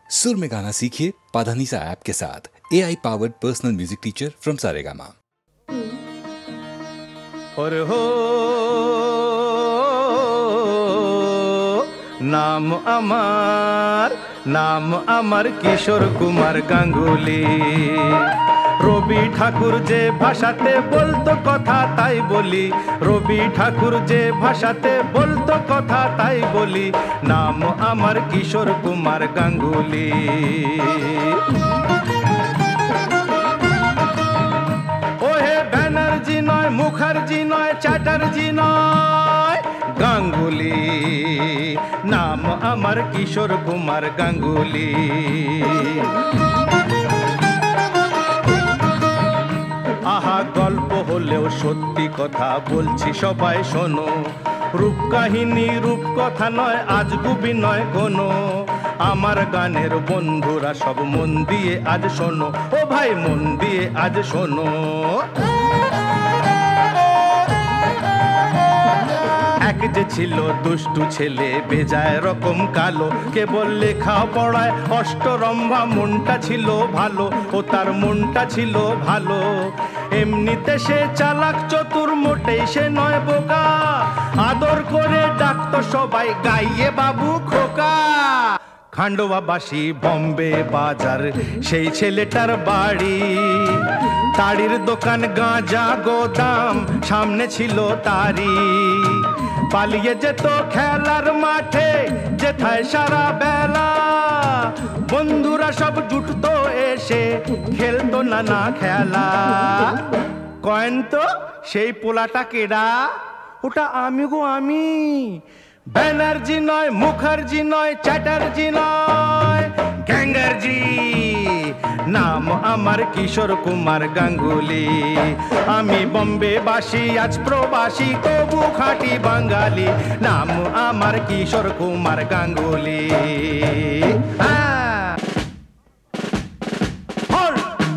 सुर में गाना सीखिए पाधानीसा ऐप के साथ। AI powered personal music teacher from Saregama. और हो नाम আমার কিশোর কুমার গাঙ্গুলি। রবি ঠাকুর যে ভাষাতে বলতো কথা তাই বলি, রবি ঠাকুর যে ভাষাতে বলতো কথা তাই বলি, নাম আমার কিশোর কুমার গাঙ্গুলি। ওহে ব্যানার্জি নয়, মুখার্জি নয়, চ্যাটার্জি নয়, গাঙ্গুলি। নাম আমার কিশোর কুমার গাঙ্গুলি। আহা গল্প হলেও সত্যি কথা বলছি সবাই শোনো, রূপকাহিনী রূপকথা নয়, আজগুবি নয় কোনো। আমার গানের বন্ধুরা সব মন দিয়ে আজ শোনো, ও ভাই মন দিয়ে আজ শোনো। এক যে ছিল দুষ্টু ছেলে বেজায় রকম কালো, কেবল লেখা পড়ায় অষ্টরম্ভা, মনটা ছিল ভালো, ও তার মনটা ছিল ভালো। এমনিতে সে চালাক চতুর, মোটেই সে নয় বোকা, আদর করে ডাকতো সবাই গাইয়ে বাবু খোকা। খান্ডোয়াবাসী বম্বে বাজার সেই ছেলেটার বাড়ি, তাড়ির দোকান গাঁজা গোদাম সামনে ছিল তারি। পালিয়ে যেত খেলার মাঠে যেথায় সারা বেলা, বন্ধুরা সব জুটতো এসে খেলতো নানা খেলা। কয়েন তো সেই পোলাটা কেডা? ওটা আমি গো আমি। ব্যানার্জি নয়, মুখার্জি নয়, চ্যাটার্জি নয়, গ্যাঙ্গার্জি। নাম আমার কিশোর কুমার গাঙ্গুলি। আমি বম্বে বাসী আজ প্রবাসী, তবু খাঁটি বাঙালি। নাম আমার কিশোর কুমার গাঙ্গুলি।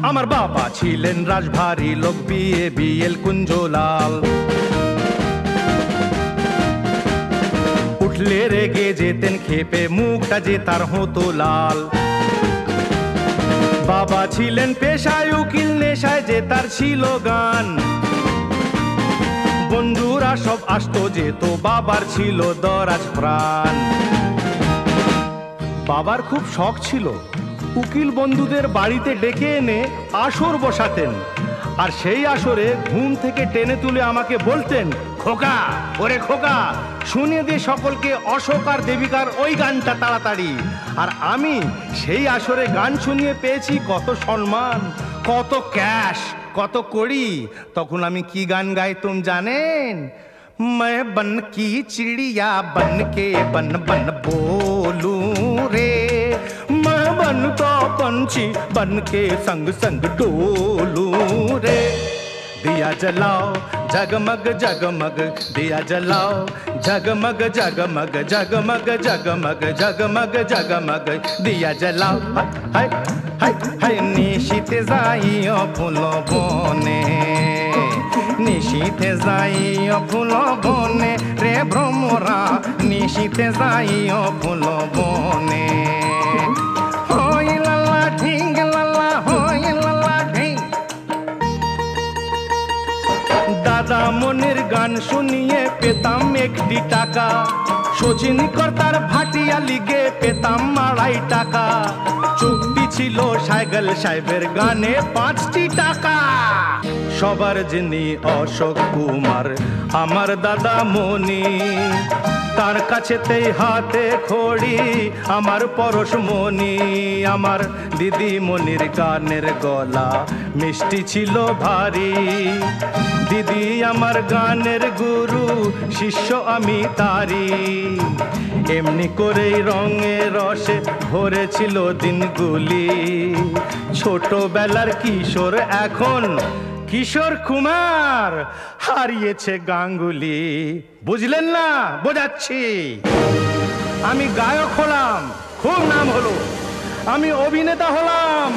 আমার বাবা ছিলেন রাজভারী লোক, BABL কুঞ্জলাল। উঠলে রেগে যেতেন খেপে, মুখটা যে তার হতো লাল। বাবা ছিলেন পেশায় উকিল, নেশায় যে তার ছিল গান। বন্ধুরা সব আসতো যেত, বাবার ছিল দরাজ প্রাণ। বাবার খুব শখ ছিল, উকিল বন্ধুদের বাড়িতে ডেকে এনে আসর বসাতেন, আর সেই আসরে ঘুম থেকে টেনে তুলে আমাকে বলতেন, খোকা ওরে খোকা, শুনিয়ে দিয়ে সকলকে অশোক আর দেবিকার ওই গানটা তাড়াতাড়ি। আর আমি সেই আসরে গান শুনিয়ে পেয়েছি কত সম্মান, কত ক্যাশ, কত কড়ি। তখন আমি কি গান গাইতাম জানেন? मैं बन की चिड़िया बन के बन बन बोलूं रे, मैं बन तो पंछी बन के संग संग डोलूं रे। दिया जलाओ जगमग जगमग, दिया जलाओ जगमग जगमग, जगमग जगमग जगमग जगमग, दिया जलाओ। हाय हाय हाय निशिते जाइयो फूलो बने, নিশীথে যাইও ফুল বনে রে ভ্রমরা, নিশীথে যাইও ফুল বনে। হই লালা ঢিং লালা, হই লালা ঢিং। দাদা মনির গান শুনিয়ে পেতাম একটি টাকা, শচীন কর্তার ভাটিয়া লিগে পেতাম 2.5 টাকা। চুক্তি ছিল সাইকেল সাহেবের গানে 5টি টাকা। সবার যিনি অশোক কুমার আমার দাদা মনি, তার কাছেতেই হাতে খড়ি আমার পরশমণি। আমার দিদি মনির গানের গলা মিষ্টি ছিল ভারী, দিদি আমার গানের গুরু, শিষ্য আমি তারি। এমনি করেই রঙে রসে ভরেছিল দিনগুলি, ছোটবেলার কিশোর এখন কিশোর কুমার, হারিয়েছে গাঙ্গুলি। বুঝলেন না? বোঝাচ্ছি। আমি গায়ক হলাম, খুব নাম হলো। আমি অভিনেতা হলাম,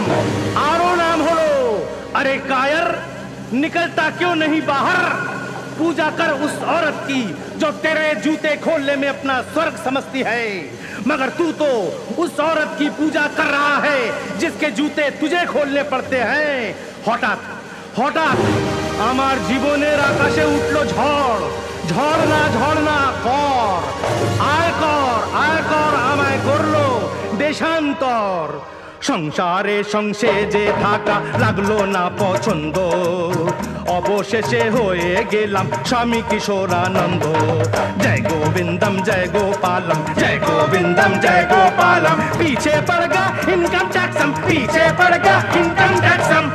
আরো নাম হলো। अरे कायर निकलता क्यों नहीं बाहर, पूजा कर उस औरत की जो तेरे जूते खोलने में अपना स्वर्ग समझती है, मगर तू तो उस औरत की पूजा कर रहा है जिसके जूते तुझे खोलने पड़ते हैं। हठाৎ हठाৎ আমার জীবনের আকাশে উঠলো ঝড়, ঝড় না কর, আয় কর আমায় করলো দেশান্তর। সংসারে সংসেজে থাকা লাগলো না পছন্দ, অবশেষে হয়ে গেলাম স্বামী কিশোরানন্দ। জয় গোবিন্দম জয় গোপালম, জয় গোবিন্দম জয় গোপালম, পিছে পড় গা ইনকাম ট্যাক্সম, পিছে পড় গা ইনকাম ট্যাক্সম।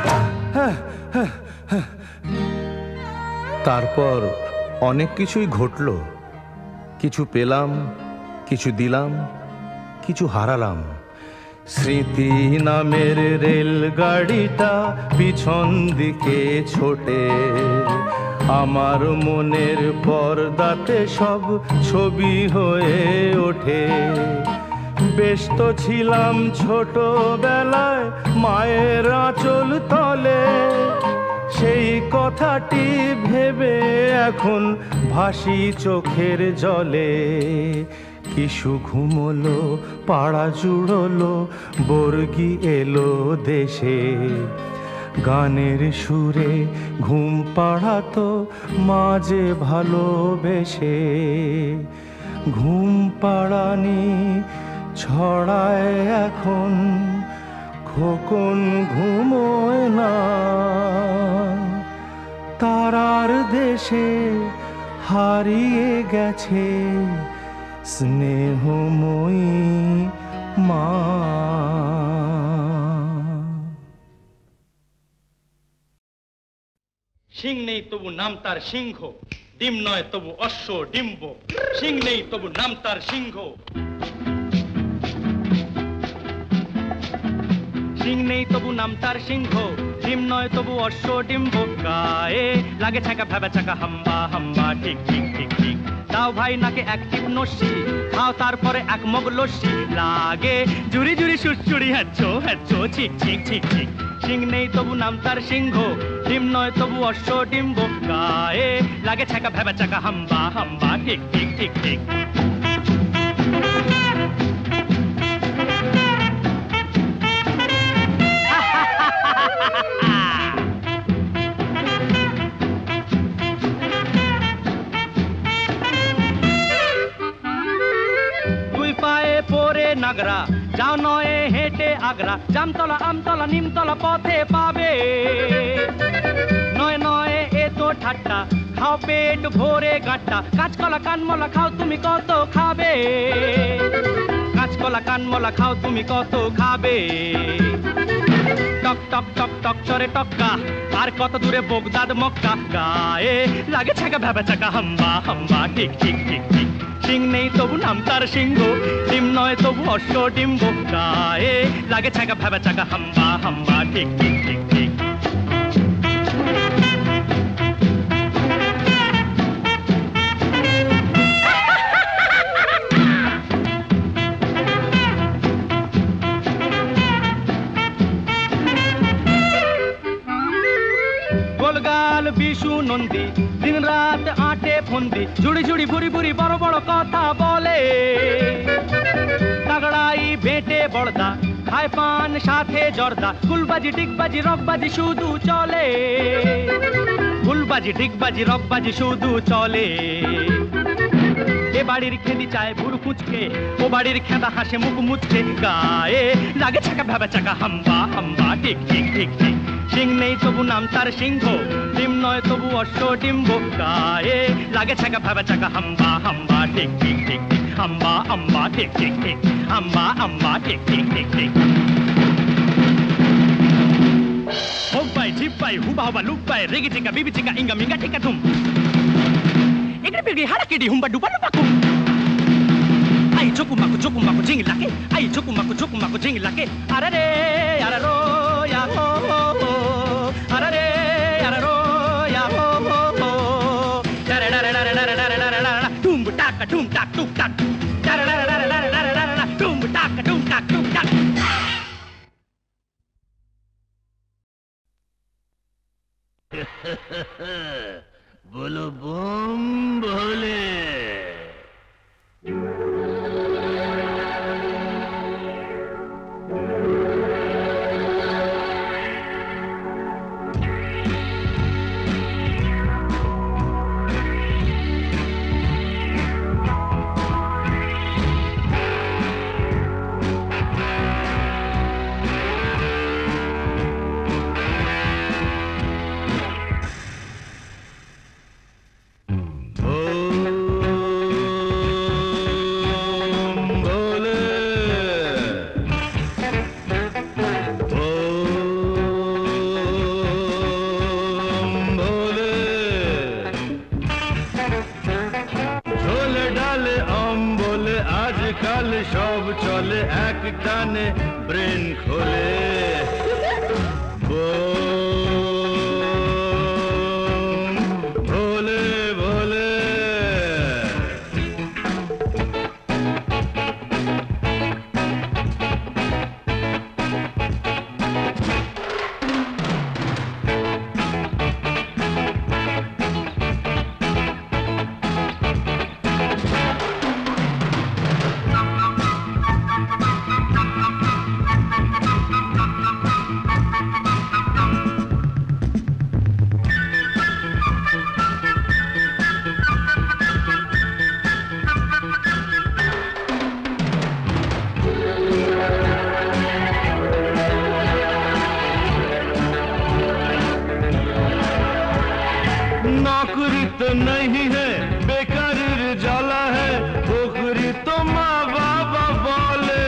তারপর অনেক কিছুই ঘটলো, কিছু পেলাম, কিছু দিলাম, কিছু হারালাম। স্মৃতি নামের রেলগাড়িটা পিছন দিকে ছোটে, আমার মনের পর্দাতে সব ছবি হয়ে ওঠে। বেশ তো ছিলাম ছোটবেলায় মায়ের আঁচল তলে, সেই কথাটি ভেবে এখন ভাসি চোখের জলে। কিশু ঘুমলো, পাড়া জুড়লো, বর্গি এলো দেশে, গানের সুরে ঘুম পাড়াতো মাঝে ভালোবেসে। ঘুম পাড়ানি ছড়ায় এখন, খোকন ঘুমোয় না, তারার দেশে হারিয়ে গেছে স্নেহময়ী মা। সিং নেই তবু নাম তার সিংহ, ডিম নয় তবু অশ্ব ডিম্ব। সিং নেই তবু নাম তার সিংহ, সিং নেই তবু নাম তার সিংহ, ডিম নয় তবু অশ্ব ডিম্ব। গায়ে লাগে ছাকা ভেবা চাকা হাম্বা হাম্বা, ঠিক ঠিক ঠিক ঠিক। দাও ভাই নাকে এক টিপ নস্যি, খাও তারপরে এক মগ লস্যি। লাগে জুড়ি জুড়ি সুরসুরি, হ্যাচ্ছো হ্যাচ্ছো, ঠিক ঠিক ঠিক ঠিক। সিং নেই তবু নাম তার সিংহ, ডিম নয় তবু অশ্ব ডিম্ব। গায়ে লাগে ছাকা ভেবা চাকা হাম্বা হাম্বা, ঠিক ঠিক ঠিক ঠিক। দুই পায়ে পরে নাগরা, যাও নয় হেঁটে আগ্রা। জামতলা আমতলা নিমতলা পথে পাবে, নয় নয় এ তো ঠাট্টা। খাও পেট ভরে গাঁটটা, কাঁচকলা কানমলা খাও তুমি কত খাবে। কাঁচকলা কানমলা খাও তুমি কত খাবে। টক টক টক টক চরে টক্কা, আর কত দূরে বগদাদ মক্কা। গায়ে লাগে ছাকা ভেবা চাকা হাম্বা হাম্বা, ঠিক ঠিক ঠিক ঠিক। সিং নেই তবু নাম তার সিংহ, ডিম নয় তবু অশ্ব ডিম্ব। গায়ে লাগে ছাকা ভেবা চাকা হাম্বা হাম্বা, ঠিক ঠিক ঠিক ঠিক। গোলগাল বিশু নন্দী, দিন রাত আটে ফন্দি। ঝুড়ি ঝুড়ি ভুরি ভুরি বড় বড় কথা বলে, তাগড়াই বেটে বড়দা, খায় পান সাথে জর্দা। ফুলবাজি ডিগবাজি রকবাজি শুধু চলে, ফুলবাজি ডিগবাজি রকবাজি শুধু চলে। এ বাড়ির খেদি চায় ভুরু কুচকে, ও বাড়ির খেদা হাসে মুখ মুচকে। গায়ে লাগে ছাকা ভেবা চাকা হাম্বা হাম্বা, ঠিক ঠিক ঠিক ঠিক। সিং নেই তবু নাম তার সিংহ, ডিম নয় তবু অশ্ব ডিম্ব। গায়ে লাগে ছাকা ভেবা চাকা হাম্বা হাম্বা, ঠিক ঠিক ঠিক ঠিক। হাম্বা হাম্বা, ঠিক ঠিক ঠিক। হাম্বা হাম্বা, ঠিক ঠিক ঠিক ঠিক। হোব্বাই ঝিব্বাই হুবা হুবা লুব্বাই, রেগে চিকা বিবি চিকা ইঙ্গা মিঙ্গা টিকা তুম। এগড়ে পিগড়ি হাড়াকিডি হুম্বা ডুবা ডুবা কুম। আই চকুমাকু ঝিংলাকে, আই চকুমাকু ঝিংলাকে। আরে আরারো ইয়া হো হো, আরে আরারো ইয়া হো হো। ডারে ডারে ডারে ডারে ডারে ডারে ডারে, টুম টাকা টুম টাক টুক টাক। ডারে ডারে ডারে ডারে ডারে ডারে, টুম টাকা টুম টাক টুক টাক। बोलो बम भोले। সব চলে এক টানে ব্রেন খোলে ভোলে ভোলে। नौकरी तो नहीं है बेकारी जाला है पोखरी तो माँ बाबा बोले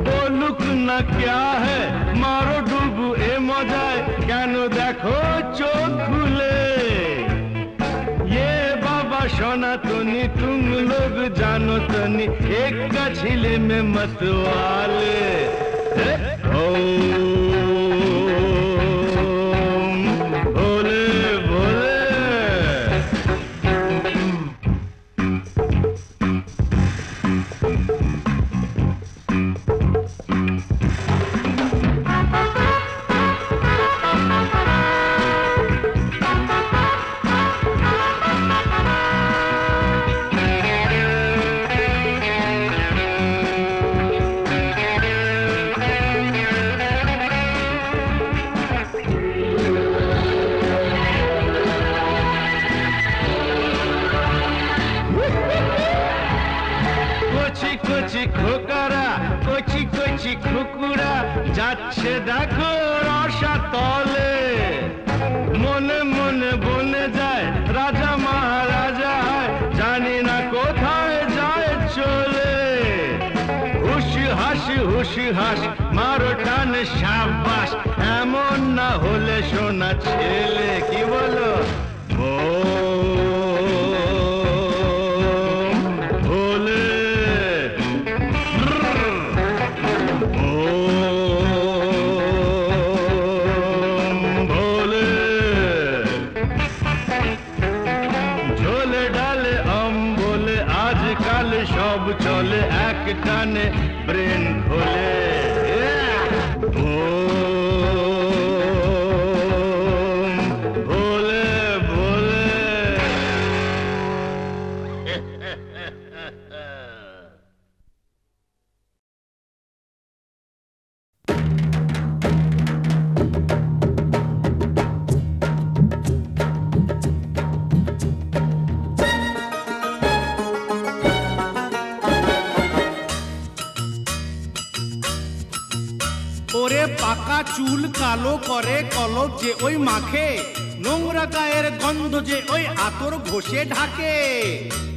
बोलुक ना क्या है मारो डूबू ए मजाए क्यों देखो चोख खुले ये बाबा सोना तुनी तुम लोग जानो तनी एक का छिले में मतवाले যাচ্ছে দেখো রসা তলে মনে মনে বনে যায় রাজা মহারাজা হয় জানি না কোথায় যায় চলে হুশি হাস মারো টানে সাবাস এমন না হলে সোনা ছেলে কি বলো সব চলে এক টানে ব্রেন খোলে ভোলে ভোলে। ওরে পাকা চুল কালো করে কলপ যে ওই মাখে নোংরা গায়ের গন্ধ যে ওই আতর ঘষে ঢাকে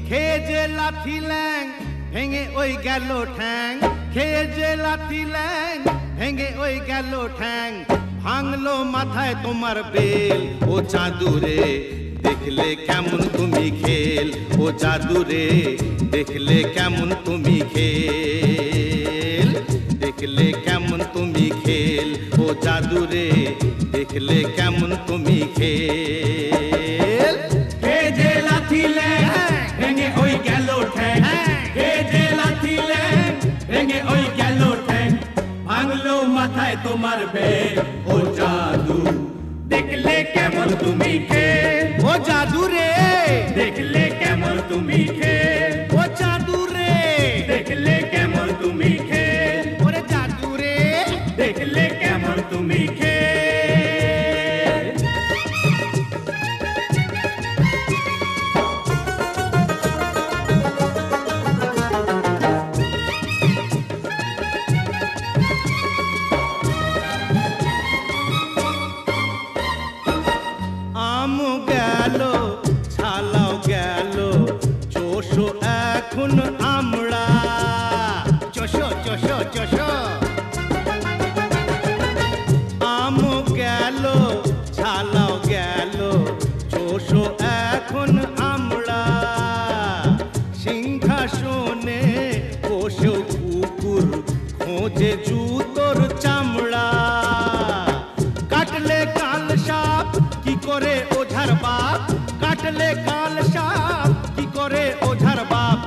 খেয়ে যে লাথি ল্যাং ভেঙে ওই গেল ঠ্যাং খেয়ে যে লাথি ল্যাং ভেঙে ওই গেল ঠ্যাং ভাঙলো মাথায় তোমার বেল ও চাঁদুরে দেখলে কেমন তুমি খেল ও জাদুরে দেখলে কেমন তুমি খেল দেখলে কেমন তুমি খেল ও জাদুরে দেখলে কেমন তুমি খেল খেয়ে যে লাথি ল্যাং ভেঙে ওই গেল ঠ্যাং খেয়ে যে লাথি ল্যাং ভেঙে ওই গেল ঠ্যাং ভাঙলো মাথায় তোমার বেল ও জাদু দেখলে কেমন তুমি খেল ও জাদু জুতোর চামড়া। কাটলে কাল সাপ কি করে ওঝার বাপ, কাটলে কাল সাপ কি করে ওঝার বাপ।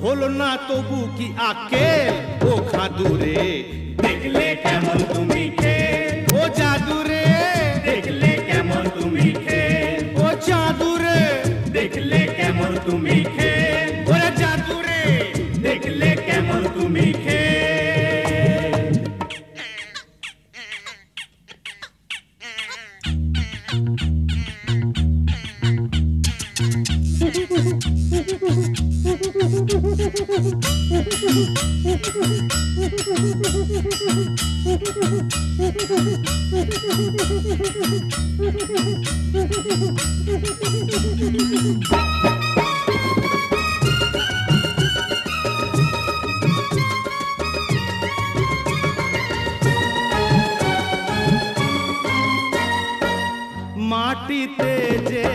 হলো না তবু কি আকেল ও খাদুরে, দেখলে কেমন তুমি খেল। ও জাদুরে দেখলে কেমন তুমি খেল। ও জাদুরে দেখলে কেমন তুমি খেল। ওরে জাদুরে দেখলে কেমন তুমি খেল। মাটিতে যে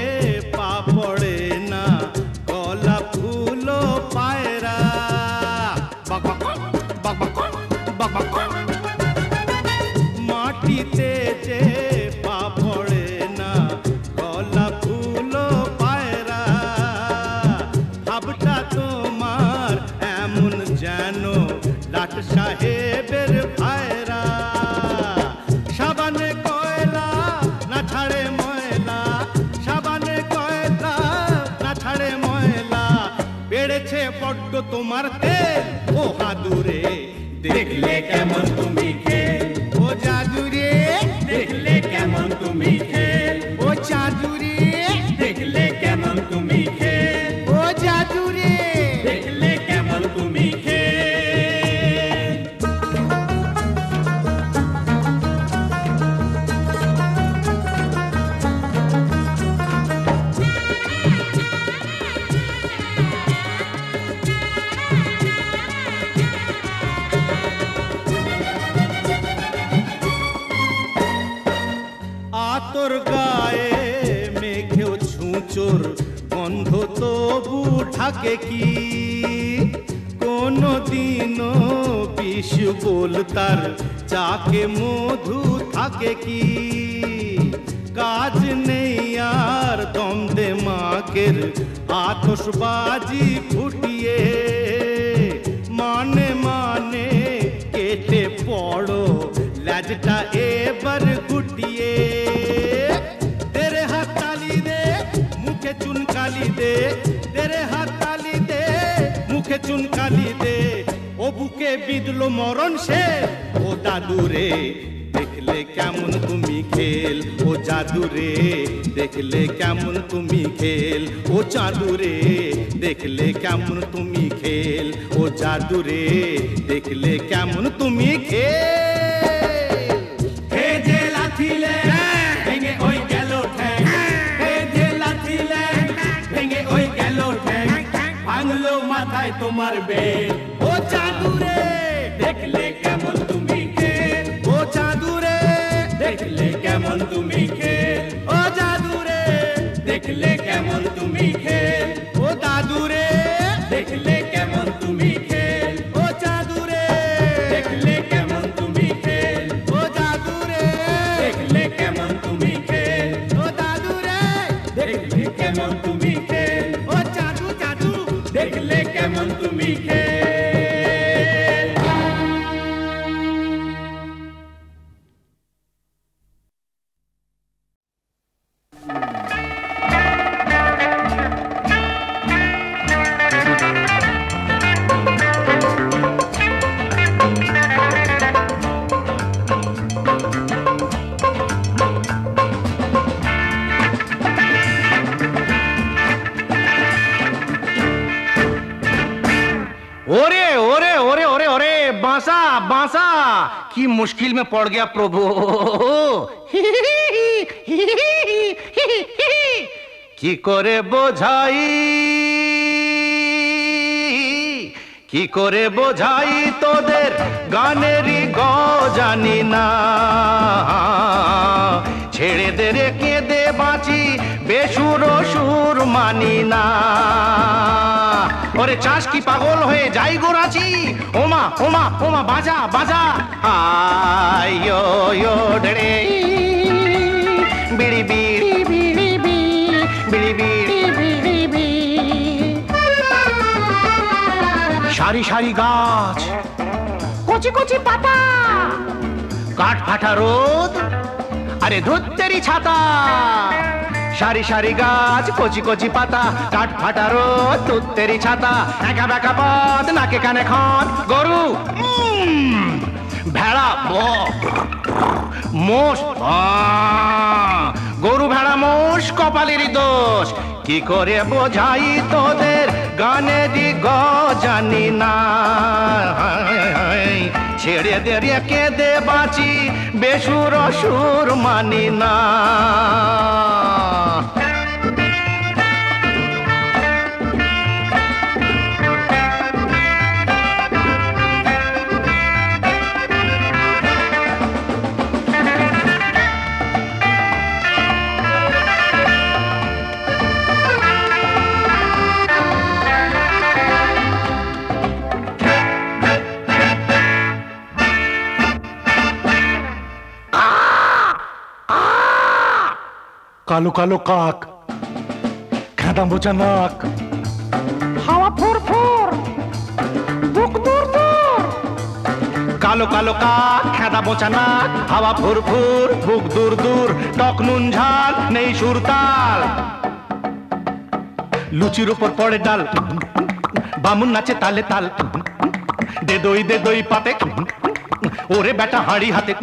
পা পড়ে না গলা ফুলো পায়রা। মাটিতে যে পা পড়ে না গলা ফুলো পায়রা। ভাবটা তোমার এমন যেন লাট সাহেবের ভাইরা। সাবানে কয়লা না ছাড়ে ময়লা, সাবানে কয়লা না ছাড়ে ময়লা। বেড়েছে বড্ড তোমার তেল ও হাদুরে, দেখলে কেমন তুমি খেল। ও জাদুরে দেখলে কেমন তুমি খেল। ও জাদুরে দেখলে কেমন তুমি খেল। ও জাদুরে দেখলে কেমন তুমি খেল। আতর গায়ে মেঘেও ছুঁচোর গন্ধ তবু ঢাকে কি। কোনো দিনও বিষ বলতার চাকে মধু থাকে কি। কাজ নেই আর দম দে মাকের আতশবাজি ফুটিয়ে। মানে মানে কেটে পড়ো লাজটা এবার গুটিয়ে। তেরে হাত তালি দে মুখে চুনকালি দে, তেরে হাত তালি দে মুখে চুনকালি দে। ও বুকে বিঁধলো মরণ সে ও দাদুরে, দেখলে কেমন তুমি খেল। ও জাদুরে দেখলে কেমন তুমি খেল। ও জাদুরে দেখলে কেমন তুমি খেল। ও জাদুরে দেখলে কেমন তুমি খেল। হে যে লাথিলে ভেঙে ওই গেল ঠ্যাং, হে যে লাথিলে ভেঙে ওই গেল ঠ্যাং। ভাঙলো মাথায় তোমার বেল। ও জাদুরে দেখলে কেমন তুমি খেল। ও জাদুরে দেখলে কেমন তুমি খেল। ও জাদুরে দেখলে কেমন তুমি খেল। ও দাদুরে দেখলে কেমন তুমি খেল। ও জাদুরে দেখলে কেমন তুমি খেল। ও জাদুরে দেখলে কেমন তুমি খেল। ও দাদুরে দেখলে কেমন তুমি খেল। ও জাদু জাদু দেখলে কেমন তুমি খেল। ओरे ओरे ओरे ओरे ओरे बांसा बांसा, की मुश्किल में पड़ गया प्रभु। की करे बोझाई, की करे बोझाई तोदेर गानेरी ग जानी ना। छेड़े दे रे केঁদে বাঁচি বেসুরো সুর মানি না। ওরে চাষ কি পাগল হয়ে যাই গোরাচি ওমা ওমা ওমা বাজা বাজা আয়ো ডরে বিড়ি বিড়ি বিড়ি বিড়ি বিড়ি বিড়ি বিড়ি সারি সারি গাছ কচি কচি পাতা কাঠ ফাটা রোদ আরে ধুত্তেরি ছাতা সারি সারি গাছ কচি কচি পাতা কাঠ ফাটা রোদ ধুত্তেরি ছাতা একা বেকা পথ নাকে কানে খন গরু ভেড়া মোষ গরু ভেড়া মোষ কপালেরই দোষ কি করে বোঝাই তোদের গানেরই জানি না ছেড়ে দে রেখে দে বাঁচি বেসুর সুর মানি না কালো কালো কাক খেদা বোঝা নাক হাওয়া ফুর ফুর বুক দূর দূর কালো কালো কাক খেদা বোঝা নাক হাওয়া ফুর ফুর বুক দূর দূর টক নুন ঝাল নেই সুরতাল লুচির উপর পড়ে ডাল বামুন নাচে তালে তাল দে দই পাতে ওরে বেটা হাঁড়ি হাতে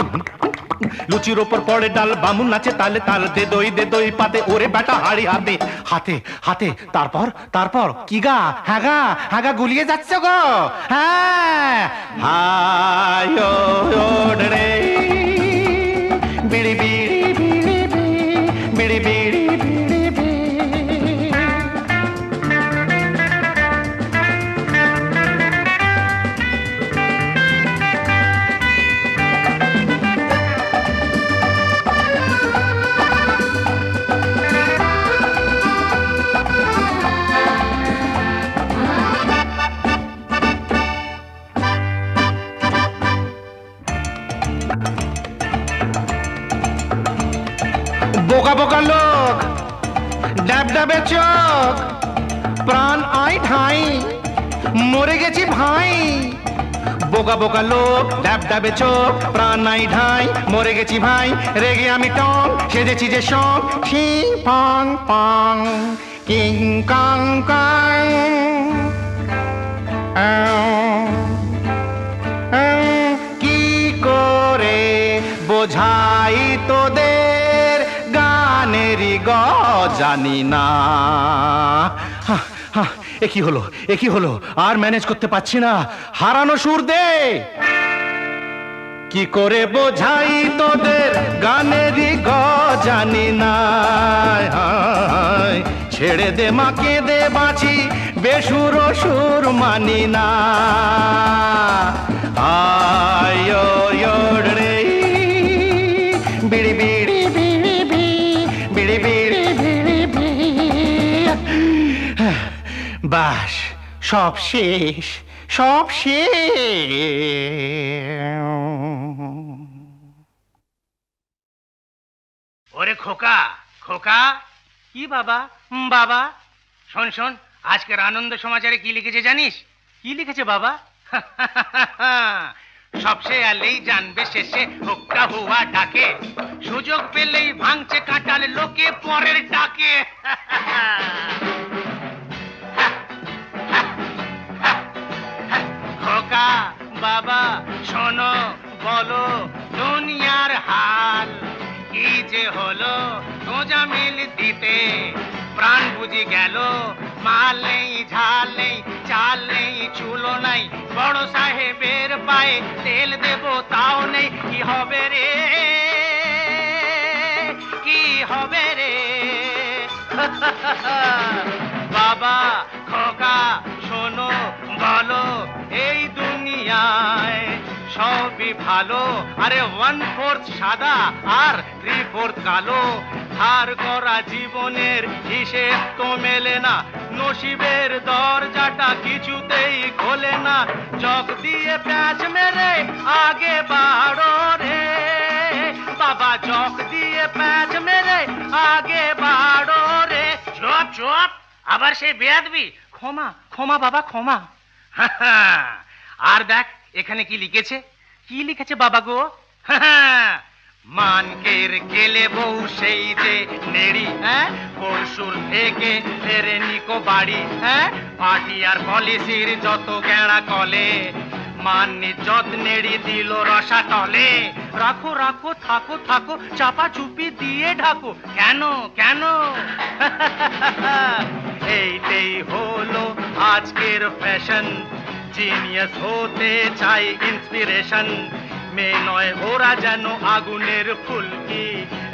লুচির ওপর পড়ে ডাল বামুন নাচে তালে তাল দে দই পাতে ওরে বেটা হাড়ি হাতে হাতে হাতে তারপর তারপর কি গা হ্যাঁ গা গুলিয়ে যাচ্ছে গো হ্যাঁ হায়ো রে বিড়ি বিড়ি বিড়ি বিড়ি বিড়ি বিড়ি বোকা বোকা লোক ডাব ডাবে চোখ প্রাণ আই ঠাই মরে গেছি ভাই বোকা বোকা লোক ডাব ডাবে চোখ প্রাণ আই ঢাই মরে গেছি ভাই রেগে আমি টং সেজেছি যে সং শিং পং পং কিং কাং কাং কি করে বোঝাই তোদের গানেরই জানি না এ কি হলো আর ম্যানেজ করতে পারছি না হারানো সুর দে কি করে বোঝাই তোদের গানেরই জানি না ছেড়ে দে মাকে দে বাঁচি বেসুর সুর মানি না আয়ো রে বিড়ি বিড়ি বিড়ি বিড়ি বিড়ি বিড়ি বিড়ি বাস সব শেষ সব শেষ ওরে খোকা খোকা কি বাবা বাবা শোন শোন আজকের আনন্দ সমাচারে কি লিখেছে জানিস কি লিখেছে বাবা সবসে আলেই জানবে শেষে হোক্কা হুয়া ডাকে সুযোগ পেলেই ভাঙছে কাটাল লোকে পরের ডাকে খোকা বাবা শোনো বলো দুনিয়ার হাল কি যে হলো সোজা মিল দিতে প্রাণ বুঝি গেল মাল নেই ঝাল নেই চাল নেই চুলো নাই বড় সাহেবের পায়ে তেল দেব তাও নেই কি হবে রে কি হবে রে বাবা খোকা শোনো বলো এই দুনিয়ায় সবই ভালো আরে 1/4 সাদা আর 3/4 কালো ধার করা জীবনের হিসেব তো মেলে না নসিবের দরজাটা কিছুতেই খোলে না, চক দিয়ে প্যাঁচ মেরে আগে বাড়ো রে বাবা, চক দিয়ে প্যাঁচ মেরে আগে বাড়ো রে। চুপ চুপ, আবার সেই বেয়াদবি। ক্ষমা ক্ষমা বাবা ক্ষমা। আর দেখ এখানে কি লিখেছে, কি লিখেছে বাবা গো? মানকের গেলে বউ সেই যে নেড়ি, হ্যাঁ পরশুর থেকে ফেরেনি কো বাড়ি, হ্যাঁ পার্টি আর পলিসির যত গেঁড়া কলে, মান ইজ্জত নেড়ি দিল রসা তলে। রাখো রাখো থাকো থাকো চাপা চুপি দিয়ে ঢাকো, কেন কেন? এইটাই হলো আজকের ফ্যাশন, জিনিয়াস হতে চাই ইন্সপিরেশন। মেয়ে নয় ওরা যেন আগুনের ফুলকি,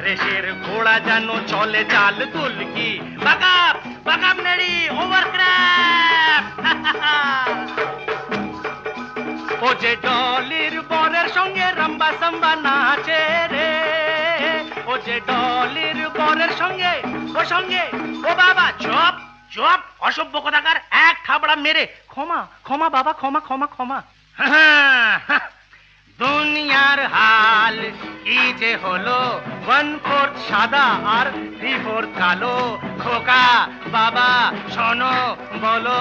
রেশের ঘোড়া যেন চলে চাল তুলকি। বাগাব বাগাব নেড়ি ওভারক্রাফট। ও যে ডলির বরের সঙ্গে রম্বা সাম্বা নাচে রে, ও যে ডলির বরের সঙ্গে ও বাবা চুপ চুপ, অসভ্য কথাকার, এক থাবড়া মেরে। ক্ষমা ক্ষমা বাবা ক্ষমা ক্ষমা ক্ষমা। দুনিয়ার হাল কি যে হলো, 1/4 সাদা আর 3/4 কালো। খোকা বাবা শোনো বলো,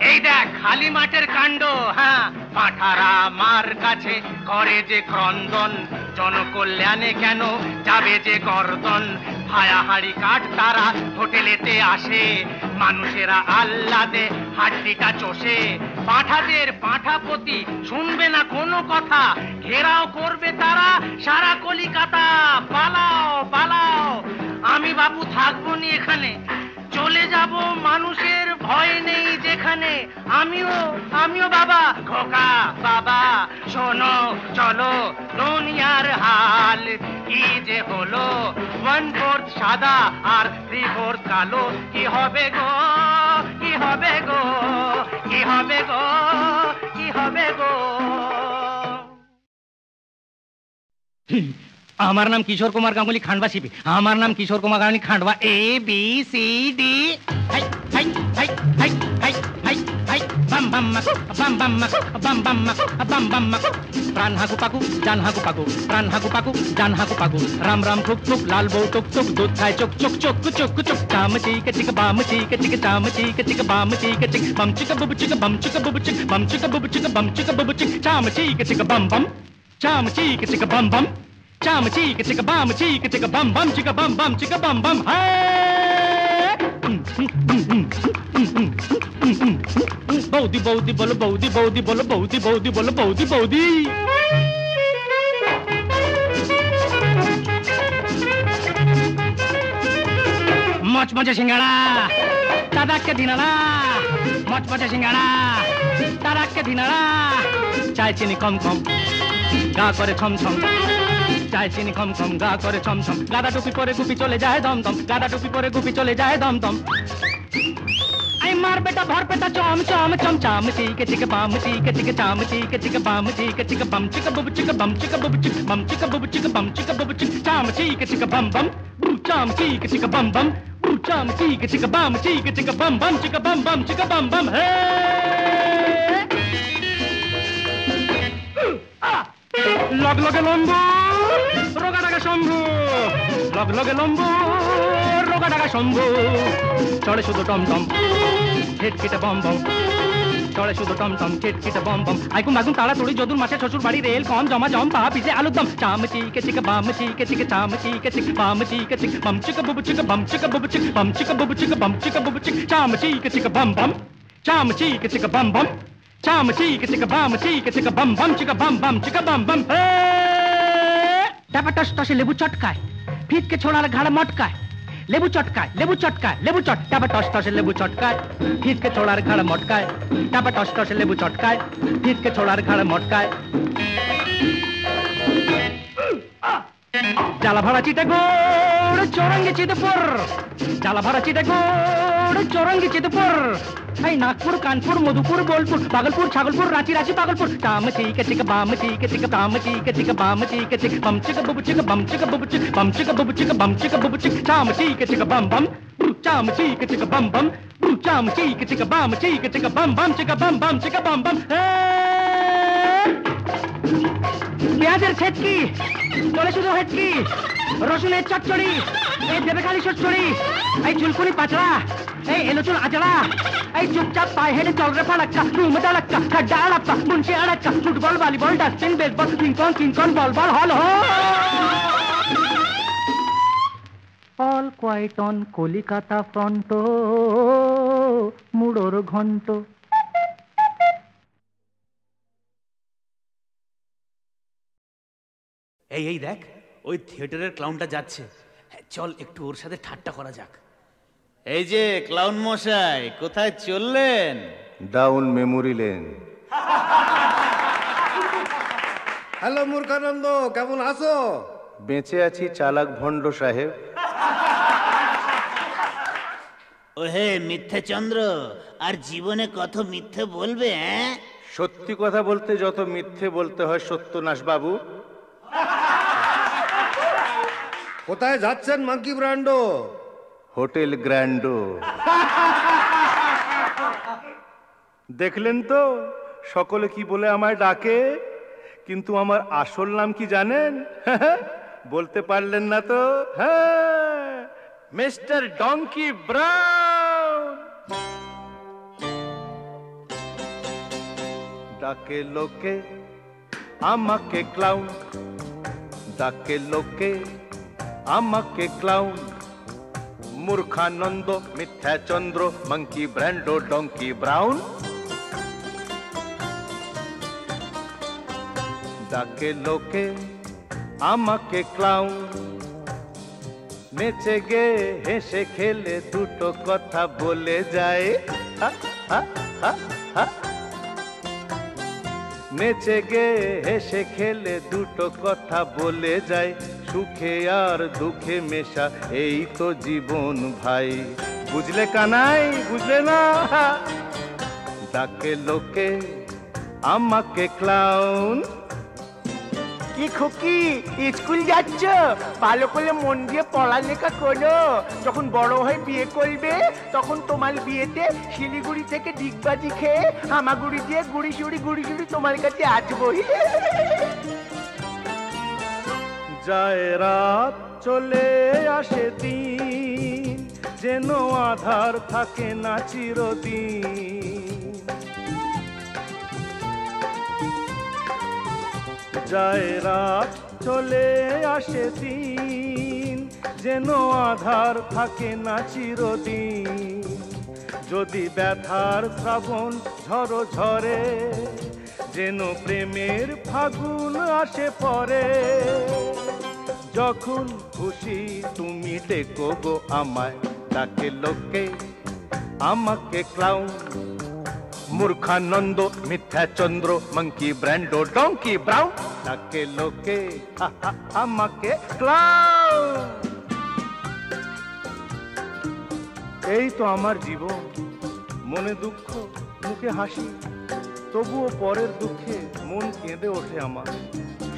এই দেখ খালি মাঠের কাণ্ড। হ্যাঁ পাঁঠারা মার কাছে করে যে ক্রন্দন, জনকল্যাণে কেন যাবে যে গর্দন। হায়াহাড়ি কাঠ তারা হোটেলেতে আসে, মানুষেরা আহ্লাদে হাড্ডিটা চষে। পাঁঠাদের পাঁঠাপতি শুনবে না কোনো কথা, ঘেরাও করবে তারা সারা কলিকাতা। পালাও পালাও, আমি বাবু থাকবো নি এখানে, চলে যাব মানুষের ভয় নেই যেখানে। আমিও বাবা। খোকা বাবা শোনো চলো, দুনিয়ার হাল কি যে হলো, 1/4 সাদা আর 3/4 কালো। কি হবে গো কি হবে গো কি হবে গো কি হবে গো। আমার নাম কিশোর কুমার গাঙ্গুলি খান্ডবা শিপি, আমার নাম Kishore Kumar Ganguly Khandwa. ABCD hi hi hi hi hi hi hi বাম বাম মাকু বাম বাম মাকু বাম বাম মাকু বাম বাম মাকু। প্রাণ হাকু পাকু জান হাকু পাকু, প্রাণ হাকু পাকু জান হাকু পাকু। রাম রাম ঠুক ঠুক লাল বউ টুক টুক, দুধ খায় চুক চুক চুক চুক চুক। চাম চিক চিক বাম চিক চিক, চাম চিক চিক বাম চিক চিক। বাম চিক বুবু চিক বাম চিক বুবু চিক, বাম চিক বুবু চিক বাম চিক বুবু চিক। চাম চিক চিক বাম বাম, চাম চিক চিক বাম বাম। চাম চিক চিক বাম চিক চিক বাম বাম চিক বাম বাম চিক বাম বাম। বৌদি বৌদি বলো বৌদি বৌদি বলো বৌদি বৌদি বলো বৌদি বৌদি। মচমচে সিঙ্গাড়া দাদাকে দিনাড়া, মচমচে সিঙ্গাড়া দাদাকে দিনাড়া। চায় চিনি কম কম গা করে ছম ছম, চায় চিনি কম কম গা করে ছম ছম। গাদা টুপি পরে গুপি চলে যায় দম দম, গাদা টুপি পরে গুপি চলে যায় দম দম। আই মার বেটা ভর পেটা চম চম চম। চাম চিকে চিকে বাম চিকে চিকে, চাম চিকে চিকে বাম চিকে চিকে। বাম চিকে বুবু চিকে বাম চিকে বুবু চিকে, বাম চিকে বুবু চিকে বাম চিকে বুবু চিকে। চাম চিকে চিকে বাম বাম, চাম চিকে চিকে বাম বাম, চাম চিকে চিকে বাম চিকে চিকে বাম বাম চিকে বাম বাম চিকে বাম বাম। হে লগ লগে লম্বু রোগা ডাকা শম্ভু, লগ লগে লম্বু রোগা ডাকা শম্ভু। চড়ে শুধু টমটম খিটখিটে বম বম, চড়ে শুধু টমটম খিটখিটে বম বম। আইকুম বাগুম তাড়াতাড়ি যদুর মাসে শ্বশুর বাড়ি রেল কম জমা জম পা পিছে আলুর দম। চাম চিকে চিকে বাম চিকে চিকে, চাম চিকে চিকে বাম চিকে চিকে। বাম চিকে বুবু চিকে বাম চিকে বুবু চিকে, বাম চিকে বুবু চিকে বাম চিকে বুবু চিকে। চাম চিকে চিকে বাম বাম, চাম চিকে চিকে বাম বাম, চাম চিকে চিকে বাম চিকে চিকে বাম বাম চিকে বাম বাম চিকে বাম বাম। টাপা টস টসে লেবু চটকায়, ফিটকে ছোড়ার ঘাড় মটকায়। লেবু চটকায় লেবু চটকায় লেবু চট, টাপা টস টসে লেবু চটকায়, ফিটকে ছোড়ার ঘাড় মটকায়। টাপা টস টসে লেবু চটকায়, ফিটকে ছোড়ার ঘাড় মটকায়। জ্বালা ভরা চিটে গোড় চৌরঙ্গি চিতপুর, জ্বালা ভরা চিটে গোড় চৌরঙ্গি চিতপুর। এই নাগপুর কানপুর মধুপুর বোলপুর ভাগলপুর ছাগলপুর রাঁচি রাঁচি পাগলপুর। চাম চিকে চিকে বাম চিকে চিকে, চাম চিকে চিকে বাম চিকে চিকে। বাম চিকে বুবু চিকে বাম চিকে বুবু চিকে, বাম চিকে বুবু চিকে বাম চিকে বুবু চিকে। চাম চিকে চিকে বাম বাম, cham chika chika bum bum, boom cham chika chika bum chika bum bum chika bum bum. পেঁয়াজের ছেটকি চলে শুধু হেটকি রসুনের চচ্চড়ি এই দেবে খালি চচ্চড়ি এই চুলকুনি পাচড়া এই এলো চুল আচড়া এই চুপচাপ পায়ে হেঁটে চল রে ফালাক্কা রুম ডালাক্কা খাড্ডা আড়াপ্পা মুন্সি আড়াক্কা football volleyball dustbin baseball King Kong ball ball হল হো all quiet on Calcutta front মুড়োর ঘন্ট এই এই দেখ ওই থিয়েটারের ক্লাউনটা যাচ্ছে চল একটু ওর সাথে ঠাট্টা করা যাক এই যে ক্লাউন মশাই কোথায় চললেন ডাউন মেমোরি লেন। হ্যালো মূর্খানন্দ, কেমন আছো? বেঁচে আছি চালাক ভণ্ড সাহেব। ও হে মিথ্যে চন্দ্র, আর জীবনে কত মিথ্যে বলবে? সত্যি কথা বলতে যত মিথ্যে বলতে হয় সত্যনাশ বাবু। কোথায় যাচ্ছেন মাঙ্কি ব্র্যান্ডো? হোটেল গ্র্যান্ডো। দেখলেন তো সকলে কি বলে আমায় ডাকে, কিন্তু আমার আসল নাম কি জানেন? বলতে পারলেন না তো? হ্যাঁ, মিস্টার ডঙ্কি ব্রাউন। ডাকে লোকে আমাকে ক্লাউন, ডাকে লোকে আমাকে ক্লাউন। মূর্খানন্দ, মিথ্যা চন্দ্র, মাঙ্কি ব্র্যান্ডো, ডঙ্কি ব্রাউন। ডাকে লোকে আমাকে ক্লাউন, নেচে গে হেসে খেলে দুটো কথা বলে যায়। নেচে গে হেসে খেলে দুটো কথা বলে যায়। সুখে আর দুঃখে মেশা এই তো জীবন ভাই। বুঝলে কানাই, বুঝলে না? ডাকে লোকে আমাকে ক্লাউন। কি খুকি, স্কুল যাচ্ছ? ভালো করে মন দিয়ে পড়ালেখা করো। যখন বড় হয়ে বিয়ে করবে তখন তোমার বিয়েতে শিলিগুড়ি থেকে ডিগবাজি খেয়ে হামাগুড়ি দিয়ে গুড়ি সুড়ি তোমার কাছে আসবো। যায় রাত চলে আসে দিন, যেন আধার থাকে না চিরদিন। যায় রাত চলে আসে দিন, যেন আধার থাকে না চিরদিন। যদি ব্যথার শ্রাবণ ঝড় ঝরে, যেন প্রেমের ফাগুন আসে পরে। যখন খুশি তুমি ডেকো গো আমায়, ডাকে লোকে আমাকে ক্লাউন। মূর্খানন্দ, মিথ্যা চন্দ্র, মাঙ্কি ব্র্যান্ডো, ডঙ্কি ব্রাউন। ডাকে লোকে আমাকে ক্লাউন। এই তো আমার জীবন, মনে দুঃখ মুখে হাসি, তবুও পরের দুঃখে মন কেঁদে ওঠে আমার।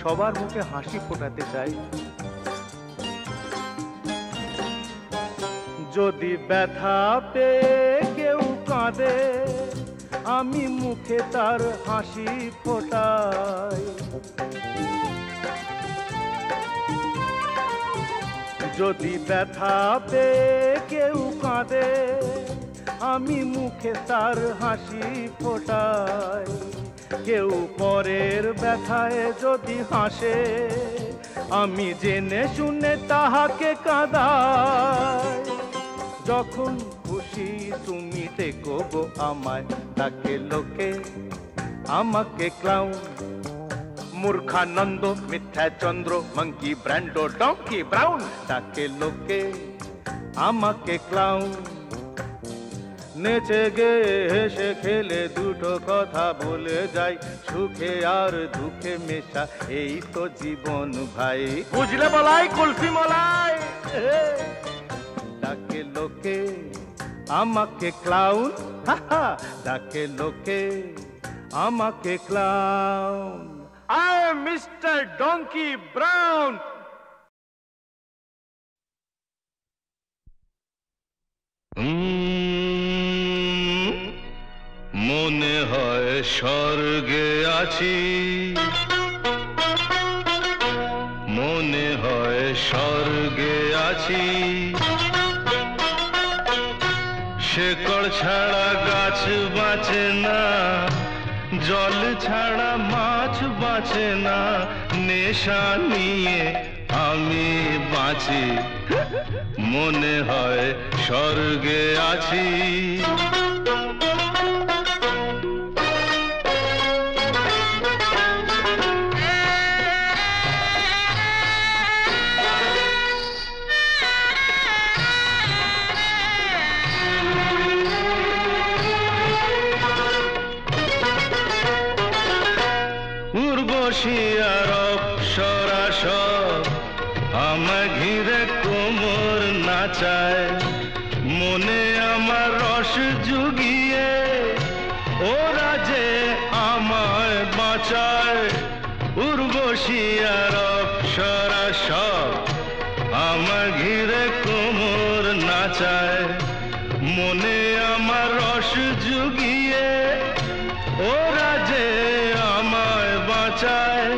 সবার মুখে হাসি ফোটাতে চাই। যদি ব্যথা পেয়ে কেউ কাঁদে, আমি মুখে তার হাসি ফোটাই। যদি ব্যথা পেয়ে কেউ কাঁদে, আমি মুখে তার হাসি ফোটাই। কেউ পরের ব্যথায় যদি হাসে, আমি জেনে শুনে তাহাকে কাঁদাই। যখন খুশি তুমি ডেকো গো আমায়, ডাকে লোকে আমাকে ক্লাউন। মূর্খানন্দ, মিথ্যা চন্দ্র, মাঙ্কি ব্র্যান্ডো, ডঙ্কি ব্রাউন। ডাকে লোকে আমাকে ক্লাউন। নেচে গে হেসে খেলে দুটো কথা বলে যাই। সুখে আর দুঃখে মেশা এই তো জীবন ভাই। বুঝলে বলাই, কুলফি মলাই। ডাকে লোকে আমাকে ক্লাউন, ডাকে লোকে আমাকে clown. I am mister donkey brown. মনে হয় স্বর্গে আছি, মনে হয় স্বর্গে আছি। শেকড় ছাড়া গাছ বাঁচে না, জল ছাড়া মাছ বাঁচে না, নেশা নিয়ে আমি বাঁচি, মনে হয় স্বর্গে আছি। উর্বশী আর অপ্সরা সব আমার ঘিরে কোমর নাচায়, মনে আমার রস জুগিয়ে ওরা যে আমায় বাঁচায়। উর্বশী আর অপ্সরা সব আমার ঘিরে কোমর নাচায়, মনে আমার রস জুগিয়ে ওরা যে আমায় বাঁচায়।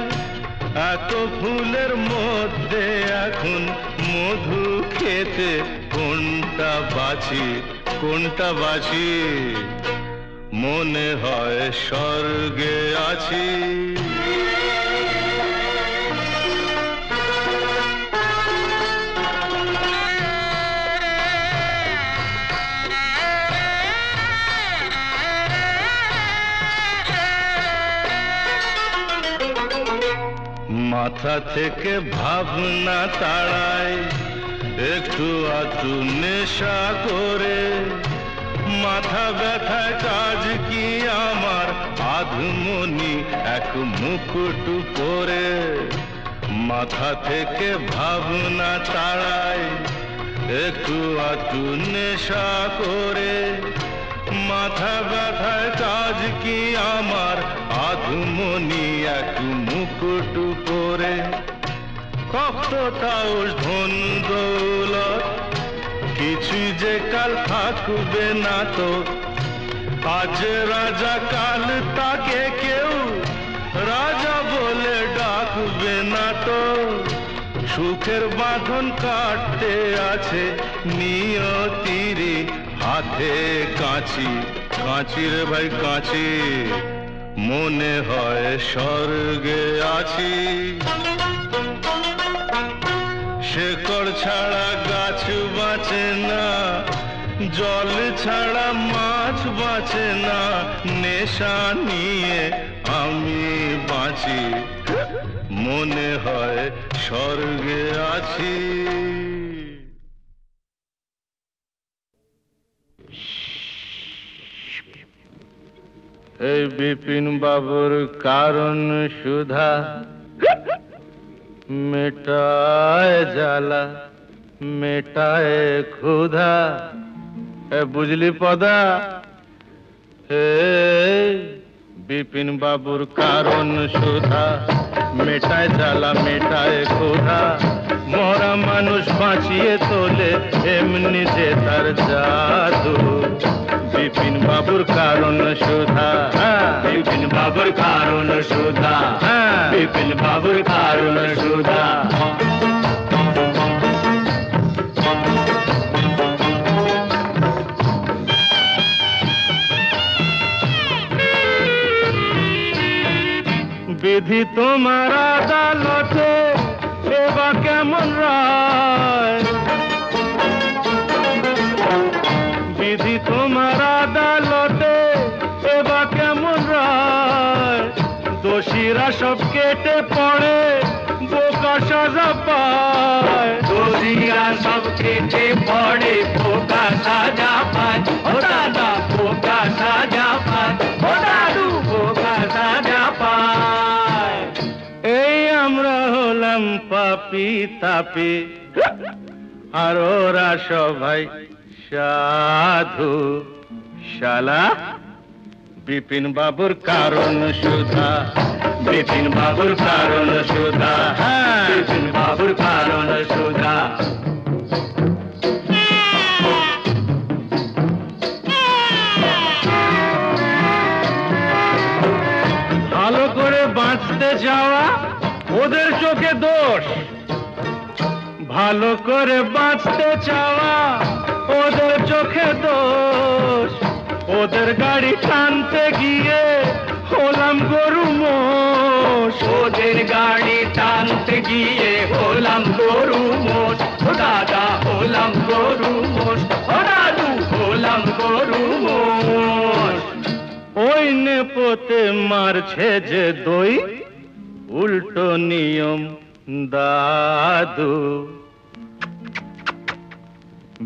এত ফুলের মধ্যে এখন মধু খেতে কোনটা বাছি, কোনটা বাছি, মনে হয় স্বর্গে আছি। মাথা থেকে ভাবনা তাড়ায় একটু আধটু নেশা করে, মাথা ব্যথায় কাজ কি আমার আধমনি এক মুকুট পরে। মাথা থেকে ভাবনা তাড়ায় একটু আধটু নেশা করে, মাথা ব্যথায় কাজ কি আমার আধমনি এক মুকুট পরে। কত তাউস ধন দৌলত কিছু যে কাল থাকবে না তো, আজ রাজা কাল তাকে কেউ রাজা বলে ডাকবে না তো। সুখের বাঁধন কাটতে আছে নিয়তির হাতে কাঁচি, কাঁচি রে ভাই কাঁচি, মনে হয় স্বর্গে আছি। শেকড় ছাড়া গাছ বাঁচে না, জল ছাড়া মাছ বাঁচে না, নেশা নিয়ে আমি বাঁচি, মনে হয় স্বর্গে আছি। এই বিপিন বাবুর কারণ সুধা মেটায় জ্বালা মেটায় ক্ষুধা। বুঝলি পদা? বিপিন বাবুর কারণ সুধা মেটায় জ্বালা মেটায় ক্ষুধা। মরা মানুষ বাঁচিয়ে তোলে এমনি যে তার জাদু। বিপিন বাবুর কারণ সুধা, বিপিন বাবুর কারণ সুধা, বিপিন বাবুর কারণ সুধা। বিধি তোমার আদালতে এবার কেমন রায়? বিধি তোমার আদালতে এবার কেমন রায়? দোষীরা সব কেটে পড়ে বোকা সাজা পায়। দোষীরা সব কেটে পড়ে বোকা সাজা পায়। ও দাদা বোকা সাজা পায়, ও দাদু বোকা সাজা পায়। এই আমরা হলাম পাপি তাপি, আর ওরা সবাই সাধু। শালা বিপিন বাবুর কারণ সুধা, বিপিন বাবুর কারণ সুধা, বিপিন বাবুর কারণ সুধা। চোখে দোষ, ভালো করে বাঁচতে চাওয়া ওদের চোখে দোষ। ওদের গাড়ি টানতে গিয়ে হলাম গরু মোষ, ওদের গাড়ি টানতে গিয়ে হলাম গরু মোষ। ও দাদা হলাম গরু মোষ, ও দাদু হলাম গরু মোষ। ওই নেপোতে মারছে যে দই, উল্টো নিয়ম দাদু।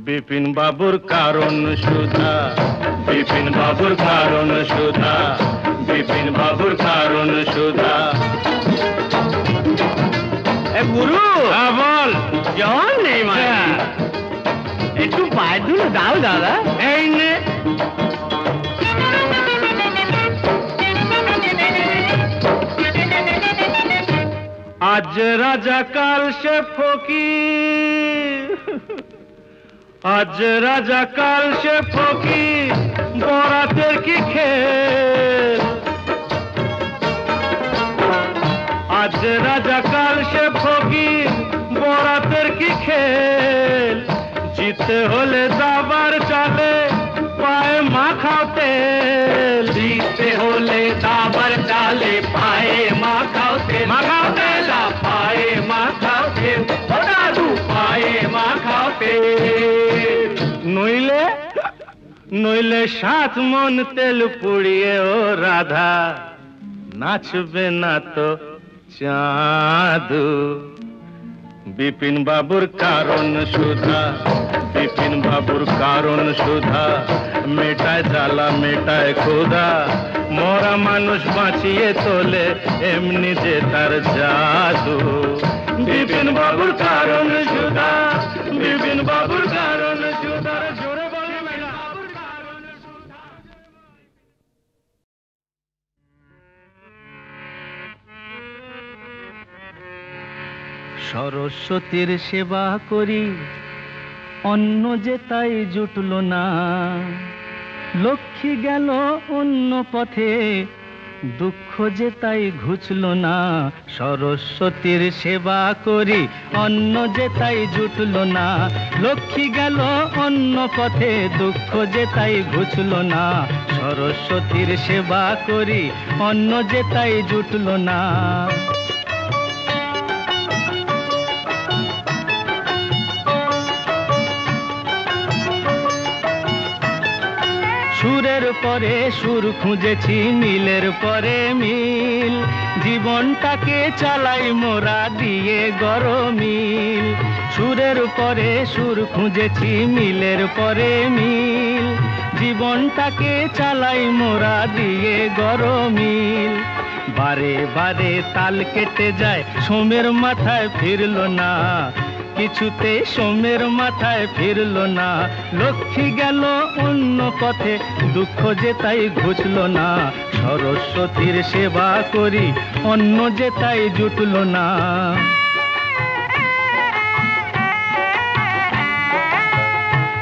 বিপিন বাবুর কারণ সুধা, বিপিন বাবুর কারণ সুধা, বিপিন বাবুর কারণ সুধা। গুরু বল, জন নেই মানে একটু পায়ে দুল দাও দাদা। এই নে। আজ রাজা কাল সে ফকির, আজ রাজা কাল সে ফকির, বরাতের কি খেল। আজ রাজা কাল সে ফকির, বরাতের কি খেল। জিতে হলে দাবার চালে, পায়ে মাখাও তেল। জিতে হলে দাবার চালে, পায়ে মাখাও তেল। মাখাও তেল, পায়ে মাখাও তেল। ও দাদু পায়ে মাখাও তেল। নইলে নইলে 7 মন তেল পুড়িয়ে ও রাধা, নাচবে না তো চাঁদু। বিপিন বাবুর কারণ সুধা, বিপিন বাবুর কারণ সুধা। মেটায় জ্বালা মেটায় ক্ষুধা, মরা মানুষ বাঁচিয়ে তোলে এমনি যে তার জাদু। বিপিন বাবুর কারণ সুধা, বিপিন বাবুর কারণ সুধা। জোরে বলে মেলা। সরস্বতীর সেবা করি, অন্য যে তাই জুটল না। লক্ষ্মী গেল অন্য পথে, দুঃখ যে তাই ঘুচল না। সরস্বতীর সেবা করি, অন্য যে তাই জুটল না। লক্ষ্মী গেল অন্য পথে, দুঃখ যে তাই ঘুচল না। সরস্বতীর সেবা করি, অন্য যে তাই জুটল না। সুরের পরে সুর খুঁজেছি, মিলের পরে মিল। জীবনটাকে চালাই মোরা দিয়ে গরমিল। সুরের পরে সুর খুঁজেছি, মিলের পরে মিল। জীবনটাকে চালাই মোরা দিয়ে গরমিল। বারে বারে তাল কেটে যায়, সোমের মাথায় ফিরল না। কিছুতে সোমের মাথায় ফিরল না। লক্ষ্মী গেল অন্য পথে, দুঃখ যে তাই ঘুচল না। সরস্বতীর সেবা করি, অন্য যে তাই জুটল না।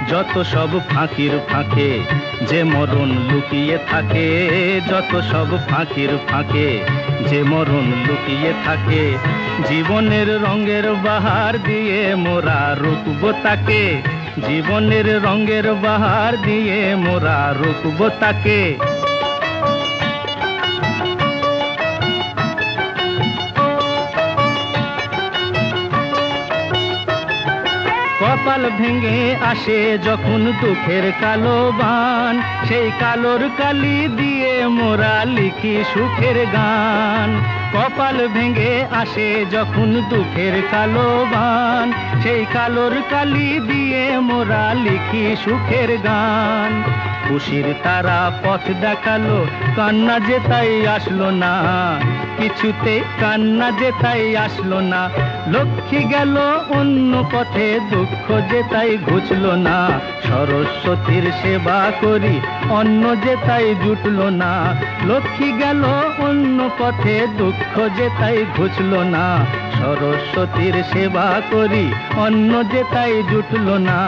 যত সব ফাঁকির ফাঁকে যে মরণ লুকিয়ে থাকে, যত সব ফাঁকির ফাঁকে যে মরণ লুকিয়ে থাকে। জীবনের রঙের বাহার দিয়ে মোরা রুকব তাকে, জীবনের রঙের বাহার দিয়ে মোরা রুকব তাকে। কপাল ভেঙে আসে যখন দুঃখের কালো বান, সেই কালোর কালি দিয়ে মোরা লিখি সুখের গান। কপাল ভেঙে আসে যখন দুঃখের কালো বান, সেই কালোর কালি দিয়ে মোরা লিখি সুখের গান। খুশির তারা পথ দেখালো, কান্না যে তাই আসলো না। কিছুতে কান্না যে তাই আসলো না। লক্ষ্মী গেল অন্য পথে, দুঃখ যে তাই ঘুচল না। সরস্বতীর সেবা করি, অন্য যে তাই জুটল না। লক্ষ্মী গেল অন্য পথে, দুঃখ যে তাই ঘুচল না। সরস্বতীর সেবা করি, অন্য যে তাই জুটল না।